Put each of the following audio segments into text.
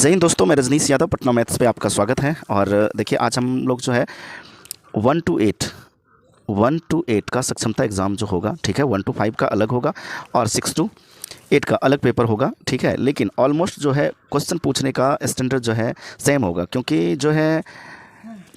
जय हिंद दोस्तों, मैं रजनीश यादव, पटना मैथ्स पे आपका स्वागत है। और देखिए आज हम लोग जो है 1 to 8 का सक्षमता एग्ज़ाम जो होगा, ठीक है, 1 to 5 का अलग होगा और 6 to 8 का अलग पेपर होगा, ठीक है। लेकिन ऑलमोस्ट जो है क्वेश्चन पूछने का स्टैंडर्ड जो है सेम होगा, क्योंकि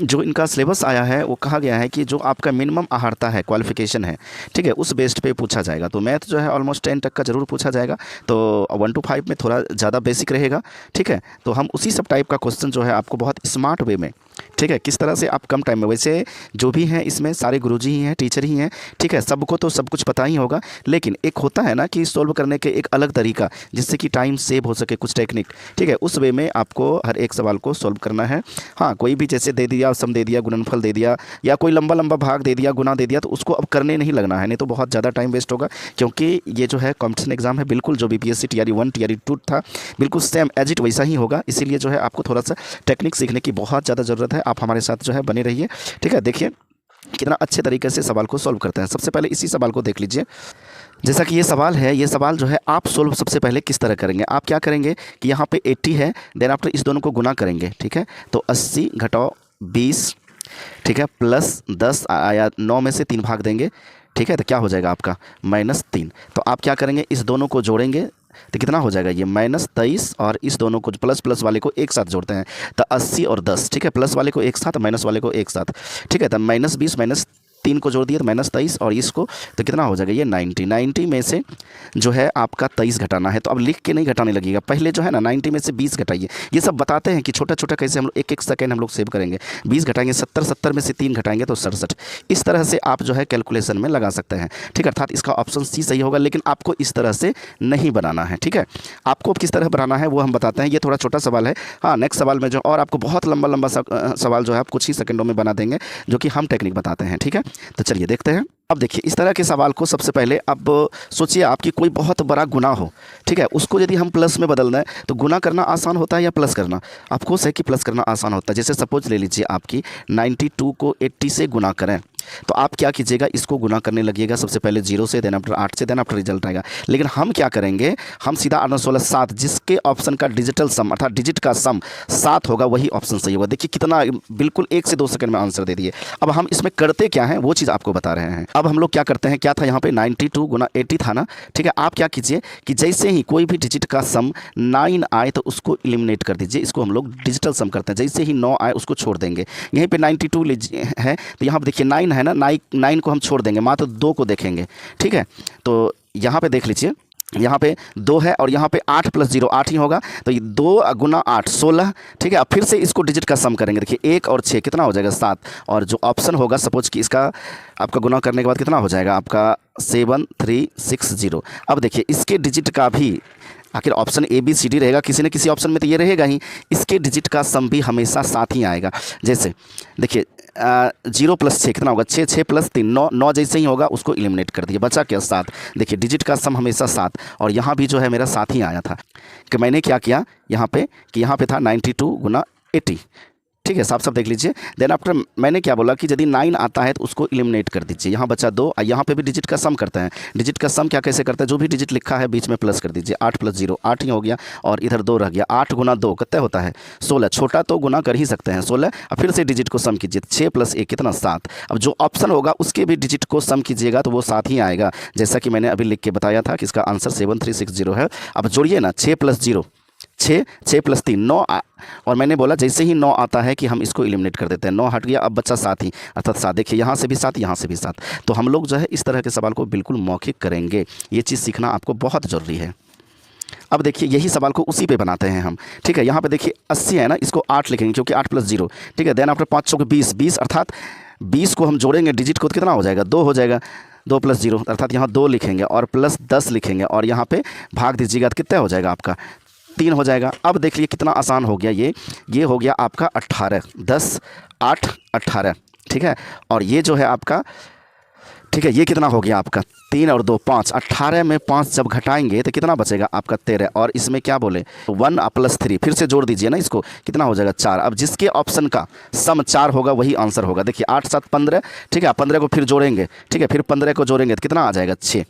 जो इनका सिलेबस आया है वो कहा गया है कि जो आपका मिनिमम आहारता है, क्वालिफिकेशन है, ठीक है, उस बेस्ड पे पूछा जाएगा। तो मैथ जो है ऑलमोस्ट 10 तक का ज़रूर पूछा जाएगा, तो 1 to 5 में थोड़ा ज़्यादा बेसिक रहेगा, ठीक है। तो हम उसी सब टाइप का क्वेश्चन जो है आपको बहुत स्मार्ट वे में, ठीक है, किस तरह से आप कम टाइम में, वैसे जो भी हैं इसमें सारे गुरुजी ही हैं, टीचर ही हैं, ठीक है, सबको तो सब कुछ पता ही होगा। लेकिन एक होता है ना कि सॉल्व करने के एक अलग तरीका, जिससे कि टाइम सेव हो सके, कुछ टेक्निक, ठीक है, उस वे में आपको हर एक सवाल को सॉल्व करना है। हाँ, कोई भी जैसे दे दिया, सम दे दिया, गुणनफल दे दिया, या कोई लंबा लंबा भाग दे दिया, गुना दे दिया, तो उसको अब करने नहीं लगना है, नहीं तो बहुत ज़्यादा टाइम वेस्ट होगा। क्योंकि ये जो है कॉम्पिटिशन एग्जाम है, बिल्कुल जो बीपीएससी टीआरई 1 टीआरई 2 था, बिल्कुल सेम एज इट वैसा ही होगा। इसीलिए जो है आपको थोड़ा सा टेक्निक सीखने की बहुत ज़्यादा ज़रूरत है। आप हमारे साथ जो है बने रहिए, ठीक है। देखिए कितना अच्छे तरीके से सवाल को सॉल्व करते हैं। सबसे पहले इसी सवाल को देख लीजिए। जैसा कि ये सवाल है, ये सवाल जो है आप सोल्व सबसे पहले किस तरह करेंगे। आप क्या करेंगे कि यहाँ पे 80 है, देन आफ्टर इस दोनों को गुना करेंगे, ठीक है। तो 80 घटाओ 20, ठीक है, प्लस 10 आया, 9 में से 3 भाग देंगे, ठीक है, तो क्या हो जाएगा आपका -3। तो आप क्या करेंगे, इस दोनों को जोड़ेंगे तो कितना हो जाएगा ये -23, और इस दोनों को प्लस प्लस वाले को एक साथ जोड़ते हैं तो 80 और 10, ठीक है, प्लस वाले को एक साथ, माइनस वाले को एक साथ, ठीक है। तो -20 -3 को जोड़ दिए तो -23, और इसको तो कितना हो जाएगा ये 90 में से जो है आपका 23 घटाना है। तो अब लिख के नहीं घटाने लगेगा, पहले जो है ना 90 में से 20 घटाइए। ये सब बताते हैं कि छोटा छोटा कैसे हम लोग एक सेकंड हम लोग सेव करेंगे। 20 घटाएंगे 70 में से 3 घटाएंगे तो 67। इस तरह से आप जो है कैलकुलेशन में लगा सकते हैं, ठीक है। अर्थात इसका ऑप्शन सी सही होगा, लेकिन आपको इस तरह से नहीं बनाना है, ठीक है। आपको किस तरह बनाना है वो हम बताते हैं। ये थोड़ा छोटा सवाल है। हाँ, नेक्स्ट सवाल में जो और आपको बहुत लंबा लंबा सवाल जो है आप कुछ ही सेकंडों में बना देंगे, जो कि हम टेक्निक बताते हैं, ठीक है। तो चलिए देखते हैं। अब देखिए इस तरह के सवाल को सबसे पहले अब सोचिए आपकी कोई बहुत बड़ा गुना हो, ठीक है, उसको यदि हम प्लस में बदलना है तो गुना करना आसान होता है या प्लस करना? आपको है कि प्लस करना आसान होता है। जैसे सपोज ले लीजिए आपकी 92 को 80 से गुना करें, तो आप क्या कीजिएगा, इसको गुना करने लगिएगा सबसे पहले 0 से, देन आफ्टर 8 से, देन आफ्टर रिजल्ट आएगा। लेकिन हम क्या करेंगे, हम सीधा 8 9 16 7, जिसके ऑप्शन का डिजिटल सम अर्थात डिजिट का सम 7 होगा वही ऑप्शन सही होगा। देखिए कितना बिल्कुल 1 से 2 सेकंड में आंसर दे दिए। अब हम इसमें करते क्या हैं वो चीज़ आपको बता रहे हैं। अब हम लोग क्या करते हैं, क्या था यहाँ पे 92 गुना 80 था ना, ठीक है। आप क्या कीजिए कि जैसे ही कोई भी डिजिट का सम 9 आए तो उसको एलिमिनेट कर दीजिए। इसको हम लोग डिजिटल सम करते हैं। जैसे ही 9 आए उसको छोड़ देंगे। यहीं पे 92 है तो यहाँ पर देखिए 9 है ना, 9 को हम छोड़ देंगे, मात्र 2 को देखेंगे, ठीक है। तो यहाँ पे देख लीजिए, यहाँ पे 2 है और यहाँ पे 8 + 0 8 ही होगा। तो ये 2 गुना 8 16, ठीक है। अब फिर से इसको डिजिट का सम करेंगे। देखिए 1 और 6 कितना हो जाएगा 7, और जो ऑप्शन होगा सपोज कि इसका आपका गुना करने के बाद कितना हो जाएगा आपका 7360। अब देखिए इसके डिजिट का भी आखिर ऑप्शन ABCD रहेगा, किसी न किसी ऑप्शन में तो ये रहेगा ही। इसके डिजिट का सम भी हमेशा 7 ही आएगा। जैसे देखिए 0 + 6 कितना होगा 6, 6 + 3 9, 9 जैसे ही होगा उसको एलिमिनेट कर दिया, बचा क्या 7। देखिए डिजिट का सम हमेशा 7, और यहाँ भी जो है मेरा 7 ही आया था। कि मैंने क्या किया यहाँ पे कि यहाँ पे था 92 गुना 80, ठीक है, साफ साफ देख लीजिए। देन आफ्टर मैंने क्या बोला कि यदि 9 आता है तो उसको एलिमिनेट कर दीजिए। यहाँ बचा 2, यहाँ पे भी डिजिट का सम करते हैं। डिजिट का सम क्या कैसे करते हैं, जो भी डिजिट लिखा है बीच में प्लस कर दीजिए। 8 + 0 8 ही हो गया, और इधर 2 रह गया। 8 गुना 2 कितना होता है 16, छोटा तो गुना कर ही सकते हैं 16। अब फिर से डिजिट को सम कीजिए, 6 + 1 कितना 7। अब जो ऑप्शन होगा उसके भी डिजिट को सम कीजिएगा तो वो 7 ही आएगा, जैसा कि मैंने अभी लिख के बताया था कि इसका आंसर 7360 है। अब जोड़िए ना, 6 + 0 6, 6 + 3 9, और मैंने बोला जैसे ही 9 आता है कि हम इसको एलिमिनेट कर देते हैं। 9 हट गया, अब बच्चा 7 ही, अर्थात 7। देखिए यहाँ से भी 7, यहाँ से भी 7। तो हम लोग जो है इस तरह के सवाल को बिल्कुल मौखिक करेंगे। ये चीज़ सीखना आपको बहुत ज़रूरी है। अब देखिए यही सवाल को उसी पे बनाते हैं हम, ठीक है। यहाँ पे देखिए 80 है ना, इसको 8 लिखेंगे क्योंकि 8 + 0, ठीक है। देन आफ्टर 5 चौके 20 अर्थात 20 को हम जोड़ेंगे डिजिट को तो कितना हो जाएगा 2 हो जाएगा। 2 + 0 अर्थात यहाँ 2 लिखेंगे, और प्लस 10 लिखेंगे, और यहाँ पे भाग दीजिएगा तो कितना हो जाएगा आपका 3 हो जाएगा। अब देख लीजिए कितना आसान हो गया ये हो गया आपका 18, 10 8 18, ठीक है। और ये जो है आपका, ठीक है, ये कितना हो गया आपका 3 और 2 5, 18 में 5 जब घटाएंगे तो कितना बचेगा आपका 13, और इसमें क्या बोले 1 + 3, फिर से जोड़ दीजिए ना इसको, कितना हो जाएगा 4। अब जिसके ऑप्शन का सम 4 होगा वही आंसर होगा। देखिए 8 7 15, ठीक है। 15 को फिर जोड़ेंगे, ठीक है, फिर 15 को जोड़ेंगे तो कितना आ जाएगा 6।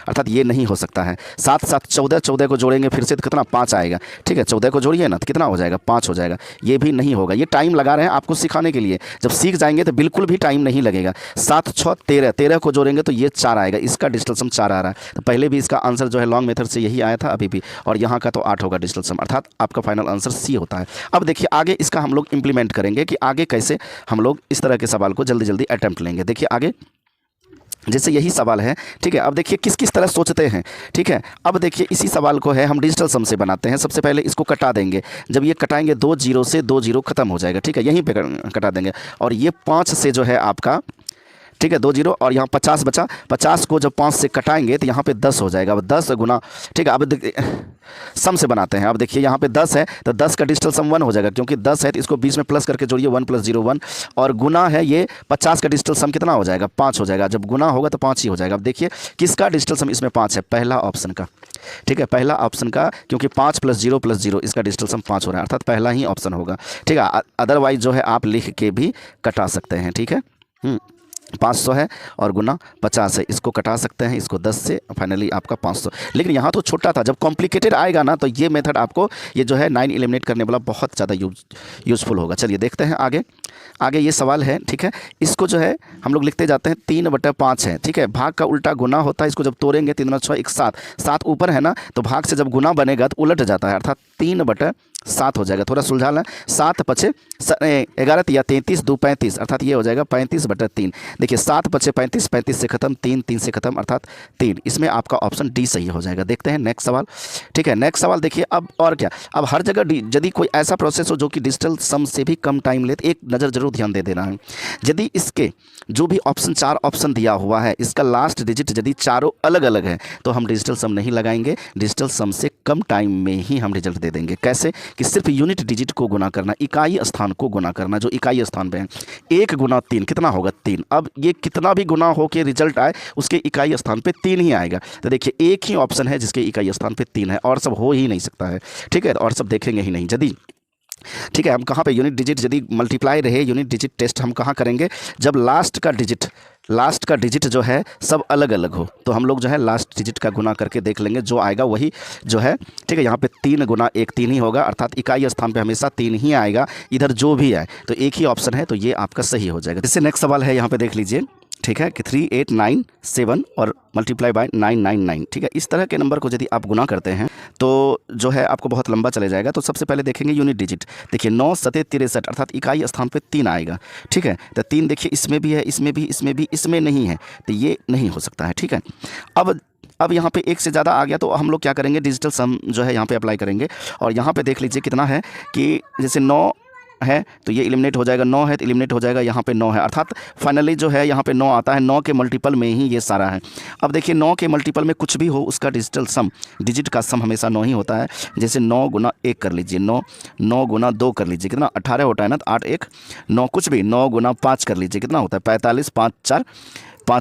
अर्थात ये नहीं हो सकता है। 7 7 14, 14 को जोड़ेंगे फिर से तो कितना 5 आएगा, ठीक है। 14 को जोड़िए ना तो कितना हो जाएगा 5 हो जाएगा, ये भी नहीं होगा। ये टाइम लगा रहे हैं आपको सिखाने के लिए, जब सीख जाएंगे तो बिल्कुल भी टाइम नहीं लगेगा। 7 6 13, 13 को जोड़ेंगे तो ये 4 आएगा, इसका डिजिटल सम 4 आ रहा है। तो पहले भी इसका आंसर जो है लॉन्ग मेथड से यही आया था अभी भी, और यहाँ का तो 8 होगा डिजिटल सम, अर्थात आपका फाइनल आंसर सी होता है। अब देखिए आगे इसका हम लोग इंप्लीमेंट करेंगे कि आगे कैसे हम लोग इस तरह के सवाल को जल्दी जल्दी अटैम्प्ट लेंगे। देखिए आगे जैसे यही सवाल है, ठीक है। अब देखिए किस किस तरह सोचते हैं, ठीक है। अब देखिए इसी सवाल को है हम डिजिटल सम से बनाते हैं। सबसे पहले इसको कटा देंगे, जब ये कटाएंगे 2 0 से 2 0 खत्म हो जाएगा, ठीक है। यहीं पे कटा देंगे, और ये 5 से जो है आपका, ठीक है 2 0, और यहाँ 50 बचा। 50 को जब 5 से कटाएंगे तो यहाँ पे 10 हो जाएगा। अब 10 गुना, ठीक है। अब सम से बनाते हैं। अब देखिए यहाँ पे 10 है तो 10 का डिजिटल सम 1 हो जाएगा, क्योंकि 10 है तो इसको 20 में प्लस करके जोड़िए, 1 + 0 1, और गुना है ये 50 का डिजिटल सम कितना हो जाएगा 5 हो जाएगा। जब गुना होगा तो 5 ही हो जाएगा। अब देखिए किसका डिजिटल सम इसमें 5 है, पहला ऑप्शन का, ठीक है, पहला ऑप्शन का, क्योंकि 5 + 0 + 0 इसका डिजिटल सम 5 हो रहा है, अर्थात पहला ही ऑप्शन होगा, ठीक है। अदरवाइज जो है आप लिख के भी कटा सकते हैं, ठीक है। 500 है और गुना 50 है, इसको कटा सकते हैं, इसको 10 से, फाइनली आपका 500। लेकिन यहाँ तो छोटा था, जब कॉम्प्लिकेटेड आएगा ना तो ये मेथड आपको, ये जो है 9 एलिमिनेट करने वाला बहुत ज़्यादा यूज़फुल होगा। चलिए देखते हैं आगे। आगे ये सवाल है, ठीक है। इसको जो है हम लोग लिखते जाते हैं, 3/5 है, ठीक है। भाग का उल्टा गुना होता है, इसको जब तोड़ेंगे 3 × 6 = 7, 7 ऊपर है ना, तो भाग से जब गुना बनेगा तो उलट जाता है, अर्थात 3/7 हो जाएगा। थोड़ा सुलझा लें, 7 × 5 = 11 या 33 2 35, अर्थात ये हो जाएगा 35/3। देखिए 7 × 5 = 35, 35 से खत्म, 3 3 से खत्म, अर्थात 3। इसमें आपका ऑप्शन डी सही हो जाएगा। देखते हैं नेक्स्ट सवाल, ठीक है। नेक्स्ट सवाल देखिए, अब और क्या, अब हर जगह यदि कोई ऐसा प्रोसेस हो जो कि डिजिटल सम से भी कम टाइम ले, तो एक नज़र जरूर ध्यान दे देना है। यदि इसके जो भी ऑप्शन 4 ऑप्शन दिया हुआ है, इसका लास्ट डिजिट यदि चारों अलग अलग है तो हम डिजिटल सम नहीं लगाएंगे, डिजिटल सम से कम टाइम में ही हम रिजल्ट दे देंगे। कैसे कि सिर्फ यूनिट डिजिट को गुना करना, इकाई स्थान को गुना करना, जो इकाई स्थान पे है। 1 × 3 कितना होगा 3। अब ये कितना भी गुना हो के रिजल्ट आए, उसके इकाई स्थान पे 3 ही आएगा। तो देखिए एक ही ऑप्शन है जिसके इकाई स्थान पे 3 है, और सब हो ही नहीं सकता है, ठीक है, और सब देखेंगे ही नहीं। यदि, ठीक है, हम कहाँ पे यूनिट डिजिट यदि मल्टीप्लाई रहे, यूनिट डिजिट टेस्ट हम कहाँ करेंगे, जब लास्ट का डिजिट जो है सब अलग अलग हो, तो हम लोग जो है लास्ट डिजिट का गुना करके देख लेंगे, जो आएगा वही जो है, ठीक है। यहाँ पे 3 × 1 3 ही होगा, अर्थात इकाई स्थान पे हमेशा 3 ही आएगा, इधर जो भी आए तो एक ही ऑप्शन है, तो ये आपका सही हो जाएगा। इससे नेक्स्ट सवाल है, यहाँ पे देख लीजिए, ठीक है, कि 3 8 9 7 और मल्टीप्लाई बाय 999, ठीक है। इस तरह के नंबर को यदि आप गुना करते हैं तो जो है आपको बहुत लंबा चले जाएगा। तो सबसे पहले देखेंगे यूनिट डिजिट। देखिए 9 7 63, अर्थात इकाई स्थान पे 3 आएगा, ठीक है। तो 3 देखिए इसमें भी है, इसमें भी, इसमें भी, इसमें नहीं है, तो ये नहीं हो सकता है, ठीक है। अब यहाँ पे 1 से ज़्यादा आ गया तो हम लोग क्या करेंगे, डिजिटल सम जो है यहाँ पे अप्लाई करेंगे, और यहाँ पे देख लीजिए कितना है कि जैसे 9 है तो ये एलिमिनेट हो जाएगा, 9 है तो एलिमिनेट हो जाएगा, यहाँ पे 9 है, अर्थात फाइनली जो है यहाँ पे 9 आता है। 9 के मल्टीपल में ही ये सारा है। अब देखिए 9 के मल्टीपल में कुछ भी हो, उसका डिजिटल सम, डिजिट का सम हमेशा 9 ही होता है। जैसे 9 × 1 कर लीजिए, 9 × 2 कर लीजिए, कितना 18 होता है ना, तो 8 1 9, कुछ भी 9 × 5 कर लीजिए, कितना होता है 45, 5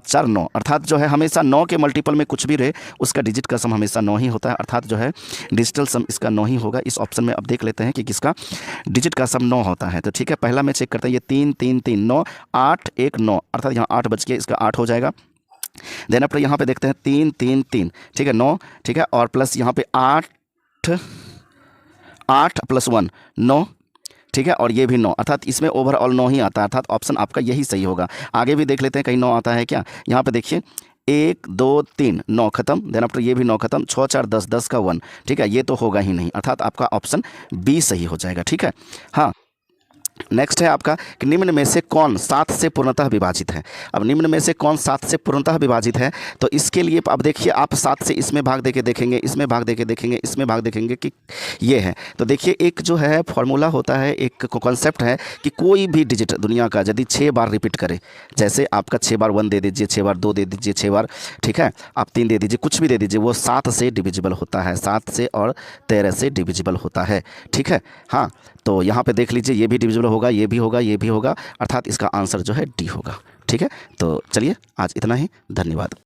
4 9, अर्थात जो है हमेशा 9 के मल्टीपल में कुछ भी रहे, उसका डिजिट का सम हमेशा 9 ही होता है, अर्थात जो है डिजिटल सम इसका 9 ही होगा। इस ऑप्शन में अब देख लेते हैं कि किसका डिजिट का सम 9 होता है। तो ठीक है, पहला मैं चेक करता हूँ, ये 3 3 3 9 8 1 9, अर्थात यहाँ 8 बच के इसका 8 हो जाएगा। देन आफ्टर यहाँ पे देखते हैं 3 3 3, ठीक है 9, ठीक है, और प्लस यहाँ पे 8 + 1 9, ठीक है, और ये भी 9, अर्थात इसमें ओवरऑल 9 ही आता है, अर्थात ऑप्शन आपका यही सही होगा। आगे भी देख लेते हैं कहीं 9 आता है क्या। यहाँ पे देखिए 1 2 3 9 खत्म, देन आफ्टर ये भी 9 खत्म, 6 4 10 10 का 1, ठीक है, ये तो होगा ही नहीं, अर्थात आपका ऑप्शन बी सही हो जाएगा। ठीक है, हाँ नेक्स्ट है आपका कि निम्न में से कौन 7 से पूर्णतः विभाजित है। अब निम्न में से कौन 7 से पूर्णतः विभाजित है, तो इसके लिए अब देखिए आप 7 से इसमें भाग देके देखेंगे, इसमें भाग देके देखेंगे, इसमें भाग देखेंगे कि ये है। तो देखिए एक जो है फॉर्मूला होता है, एक कॉन्सेप्ट है कि कोई भी डिजिट दुनिया का यदि 6 बार रिपीट करे, जैसे आपका 6 बार 1 दे दीजिए, 6 बार 2 दे दीजिए, 6 बार, ठीक है, आप 3 दे दीजिए, कुछ भी दे दीजिए, वो 7 से डिविजिबल होता है, 7 से और 13 से डिविजिबल होता है। ठीक है, हाँ तो यहाँ पे देख लीजिए ये भी डिविजिबल होगा, ये भी होगा, ये भी होगा, अर्थात इसका आंसर जो है डी होगा। ठीक है, तो चलिए आज इतना ही, धन्यवाद।